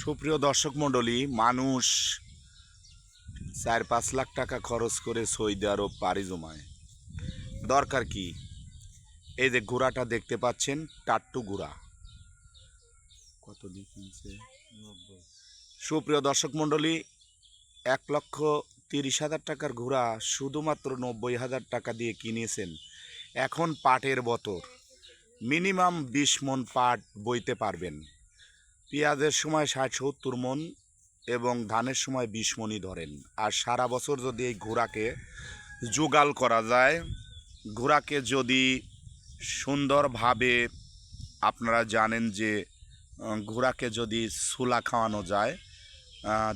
সুপ্রিয় দর্শক মণ্ডলী, মানুষ ৪-৫ লাখ টাকা খরচ করে সৌদি আরব পাড়ি জমায়। দরকার কি? এই যে ঘোড়াটা দেখতে পাচ্ছেন, টাট্টু ঘোড়া। কত দিয়ে কিনছে? ৯০। সুপ্রিয় দর্শক মণ্ডলী, ১,৩০,০০০ টাকার ঘোড়া শুধুমাত্র ৯০,০০০ টাকা দিয়ে কিনেছেন। এখন পাটের বতর, মিনিমাম ২০ মণ পাট বইতে পারবেন। পেঁয়াজের সময় ৬০-৭০ মণ এবং ধানের সময় ২০ মণই ধরেন। আর সারা বছর যদি এই ঘোড়াকে জোগাল করা যায়, ঘোড়াকে যদি সুন্দরভাবে, আপনারা জানেন যে ঘোড়াকে যদি সুলা খাওয়ানো যায়,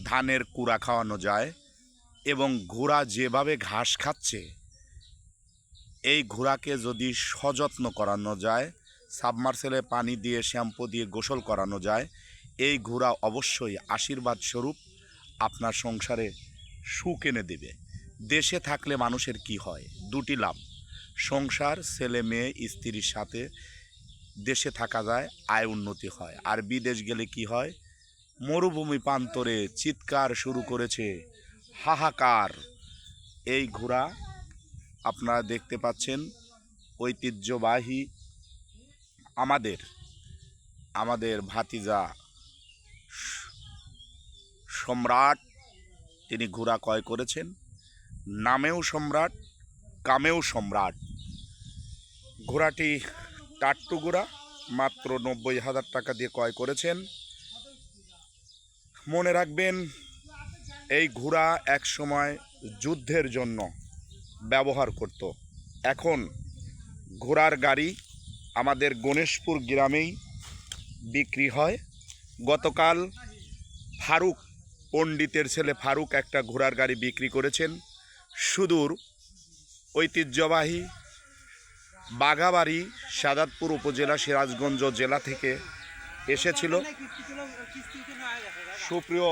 ধানের কুড়া খাওয়ানো যায়, এবং ঘোড়া যেভাবে ঘাস খাচ্ছে, এই ঘোড়াকে যদি সযত্ন করানো যায়, সাবমার্সেলে পানি দিয়ে শ্যাম্পু দিয়ে গোসল করানো যায়, এই ঘোড়া অবশ্যই আশীর্বাদ স্বরূপ আপনার সংসারে সুখ এনে দেবে। দেশে থাকলে মানুষের কি হয়? দুটি লাভ: সংসার, ছেলে মেয়ে, স্ত্রীর সাথে দেশে থাকা যায়, আয় উন্নতি হয়। আর বিদেশ গেলে কি হয়? মরুভূমি প্রান্তরে চিৎকার শুরু করেছে, হাহাকার। এই ঘোড়া আপনারা দেখতে পাচ্ছেন, ঐতিহ্যবাহী আমাদের ভাতিজা সম্রাট, তিনি ঘোড়া ক্রয় করেছেন। নামেও সম্রাট, কামেও সম্রাট। ঘোড়াটি টাট্টু ঘোড়া, মাত্র ৯০,০০০ টাকা দিয়ে ক্রয় করেছেন। মনে রাখবেন, এই ঘোড়া এক সময় যুদ্ধের জন্য ব্যবহার করত। এখন ঘোড়ার গাড়ি আমাদের গণেশপুর গ্রামেই বিক্রি হয়। গতকাল ফারুক পণ্ডিতের ছেলে ফারুক একটা ঘোড়ার গাড়ি বিক্রি করেছেন। সুদূর ঐতিহ্যবাহী বাঘাবাড়ি, সাদাতপুর উপজেলা, সিরাজগঞ্জ জেলা থেকে এসেছিল। সুপ্রিয়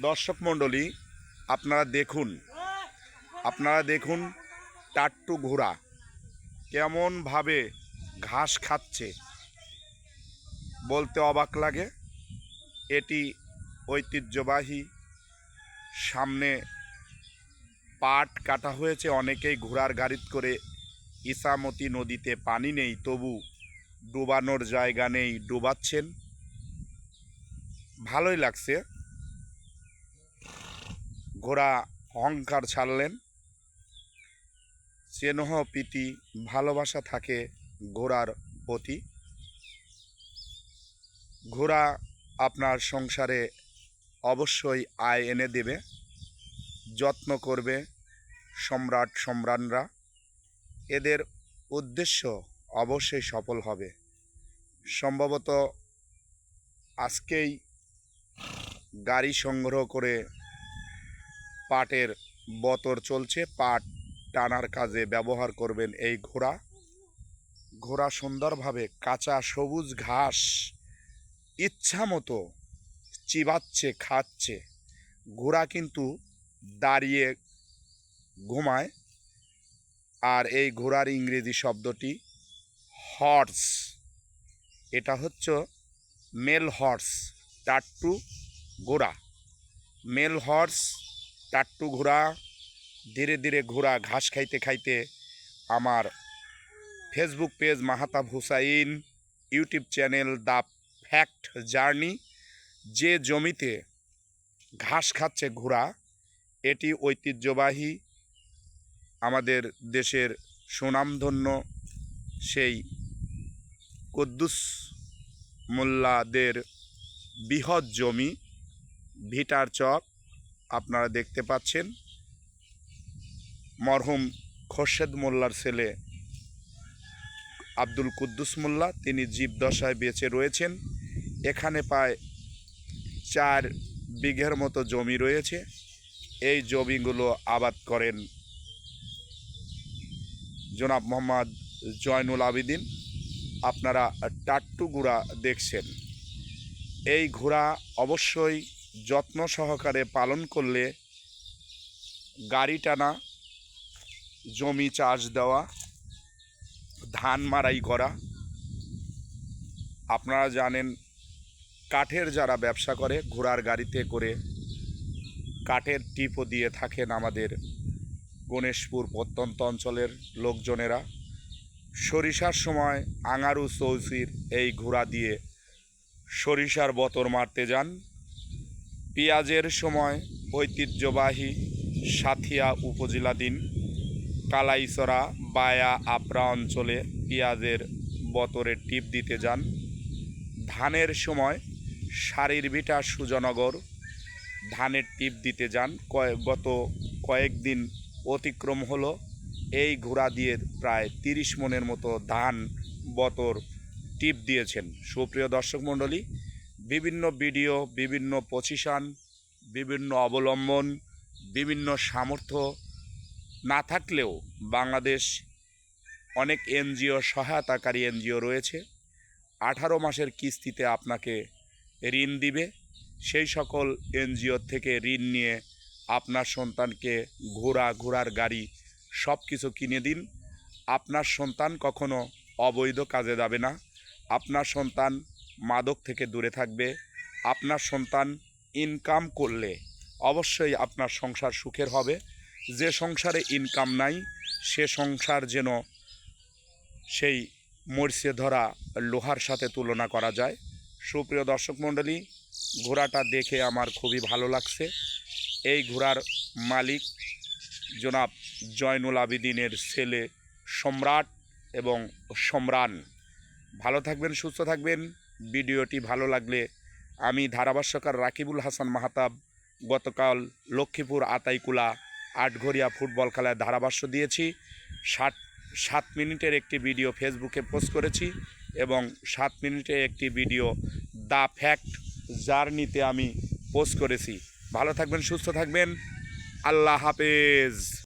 দর্শক মণ্ডলী, আপনারা দেখুন টাট্টু ঘোড়া কেমনভাবে ঘাস খাচ্ছে, বলতে অবাক লাগে। এটি ঐতিহ্যবাহী। সামনে পাট কাটা হয়েছে। অনেকেই ঘোড়ার গাড়িতে করে, ইসামতি নদীতে পানি নেই, তবু ডুবানোর জায়গা নেই, ডুবাচ্ছেন। ভালোই লাগছে। ঘোড়া অহংকার ছাড়লেন, স্নেহ প্রীতি ভালোবাসা থাকে ঘোড়ার প্রতি। ঘোড়া আপনার সংসারে অবশ্যই আয় এনে দেবে, যত্ন করবে সম্রাট সম্রাটরা। এদের উদ্দেশ্য অবশ্যই সফল হবে। সম্ভবত আজকেই গাড়ি সংগ্রহ করে পাটের বতর চলছে, পাট টানার কাজে ব্যবহার করবেন এই ঘোড়া। ঘোড়া সুন্দরভাবে কাঁচা সবুজ ঘাস ইচ্ছা মতো চিবাচ্ছে, খাচ্ছে। ঘোড়া কিন্তু দাঁড়িয়ে ঘুমায়। আর এই ঘোড়ার ইংরেজি শব্দটি হর্স। এটা হচ্ছে মেল হর্স, টাট্টু ঘোড়া। মেল হর্স, টাট্টু ঘোড়া। ধীরে ধীরে ঘোড়া ঘাস খাইতে খাইতে আমার Facebook page Mahtab Hussain, YouTube channel the Fact Journey, যে জমিতে ঘাস খাচ্ছে ঘোড়া, এটি ঐতিহ্যবাহী আমাদের দেশের সুনামধন্য সেই কুদ্দুস মোল্লাদের বৃহৎ জমি, ভিটার চক। আপনারা দেখতে পাচ্ছেন, মরহুম খোরশেদ মোল্লার ছেলে আব্দুল কুদ্দুস মোল্লা, তিনি জীবদশায় বেঁচে রয়েছেন। এখানে প্রায় ৪ বিঘের মতো জমি রয়েছে। এই জমিগুলো আবাদ করেন জনাব মোহাম্মদ জয়নুল আবেদিন। আপনারা টাট্টু ঘোড়া দেখছেন। এই ঘোড়া অবশ্যই যত্ন সহকারে পালন করলে গাড়ি টানা, জমি চাষ দেওয়া, ধান মাড়াই করা, আপনারা জানেন কাঠের যারা ব্যবসা করে ঘোড়ার গাড়িতে করে কাঠের টিপও দিয়ে থাকেন আমাদের গণেশপুর প্রত্যন্ত অঞ্চলের লোকজনেরা। সরিষার সময় আঙারু চৌচির এই ঘোড়া দিয়ে সরিষার বতর মারতে যান। পেঁয়াজের সময় ঐতিহ্যবাহী সাথিয়া উপজেলাধীন কালাইচরা বায়া আপরা অঞ্চলে পেঁয়াজের বতরে টিপ দিতে যান। ধানের সময় শারীরভিটা সুজনগর ধানের টিপ দিতে যান। গত কয়েকদিন অতিক্রম হলো, এই ঘোড়া দিয়ে প্রায় 30 মনের মতো ধান বতর টিপ দিয়েছেন। সুপ্রিয় দর্শক মণ্ডলী, বিভিন্ন ভিডিও, বিভিন্ন পজিশন, বিভিন্ন অবলম্বন, বিভিন্ন সামর্থ্য না থাকলেও বাংলাদেশ অনেক এনজিও, সহায়তাকারী এনজিও রয়েছে। 18 মাসের কিস্তিতে আপনাকে ঋণ দিবে। সেই সকল এনজিও থেকে ঋণ নিয়ে আপনার সন্তানকে ঘোড়ার গাড়ি সব কিছু কিনে দিন। আপনার সন্তান কখনো অবৈধ কাজে যাবে না। আপনার সন্তান মাদক থেকে দূরে থাকবে। আপনার সন্তান ইনকাম করলে অবশ্যই আপনার সংসার সুখের হবে। যে সংসারে ইনকাম নাই সে সংসার যেন সেই মরচে ধরা লোহার সাথে তুলনা করা যায়। সুপ্রিয় দর্শক মণ্ডলী, ঘোড়াটা দেখে আমার খুবই ভালো লাগছে। এই ঘোড়ার মালিক জনাব জয়নুল আবেদিনের ছেলে সম্রাট এবং সম্রান। ভালো থাকবেন, সুস্থ থাকবেন। ভিডিওটি ভালো লাগলে, আমি ধারাভাষ্যকার রাকিবুল হাসান মাহতাব গতকাল লক্ষ্মীপুর আতাইকুলা আটঘরিয়া ফুটবল খেলায় ধারাভাষ্য দিয়েছি। 7 মিনিটের একটি ভিডিও ফেসবুকে পোস্ট করেছি এবং 7 মিনিটের একটি ভিডিও দ্য ফ্যাক্ট জার্নিতে আমি পোস্ট করেছি। ভালো থাকবেন, সুস্থ থাকবেন। আল্লাহ হাফেজ।